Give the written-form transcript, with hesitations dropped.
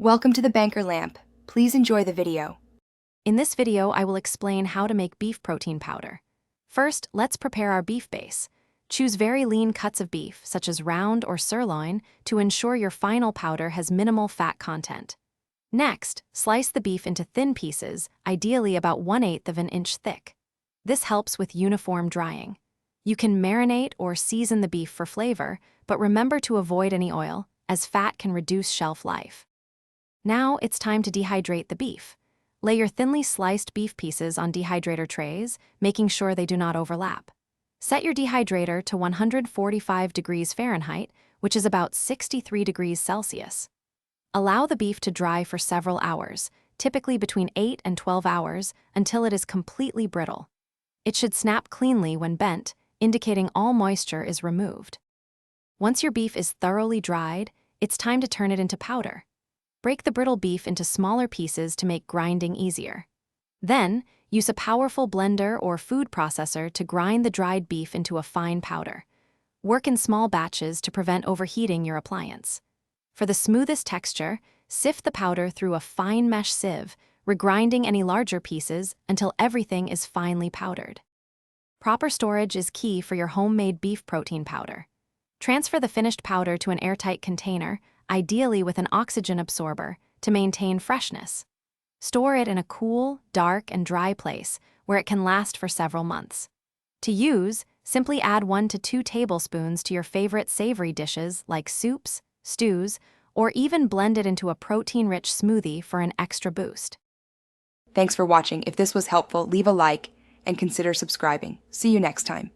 Welcome to the Banker Lamp. Please enjoy the video. In this video, I will explain how to make beef protein powder. First, let's prepare our beef base. Choose very lean cuts of beef, such as round or sirloin, to ensure your final powder has minimal fat content. Next, slice the beef into thin pieces, ideally about 1/8 of an inch thick. This helps with uniform drying. You can marinate or season the beef for flavor, but remember to avoid any oil, as fat can reduce shelf life. Now it's time to dehydrate the beef. Lay your thinly sliced beef pieces on dehydrator trays, making sure they do not overlap. Set your dehydrator to 145 degrees Fahrenheit, which is about 63 degrees Celsius. Allow the beef to dry for several hours, typically between 8 and 12 hours, until it is completely brittle. It should snap cleanly when bent, indicating all moisture is removed. Once your beef is thoroughly dried, it's time to turn it into powder. Break the brittle beef into smaller pieces to make grinding easier. Then, use a powerful blender or food processor to grind the dried beef into a fine powder. Work in small batches to prevent overheating your appliance. For the smoothest texture, sift the powder through a fine mesh sieve, regrinding any larger pieces until everything is finely powdered. Proper storage is key for your homemade beef protein powder. Transfer the finished powder to an airtight container, ideally with an oxygen absorber, to maintain freshness. Store it in a cool, dark, and dry place where it can last for several months. To use, simply add 1 to 2 tablespoons to your favorite savory dishes like soups, stews, or even blend it into a protein-rich smoothie for an extra boost. Thanks for watching. If this was helpful, leave a like and consider subscribing. See you next time.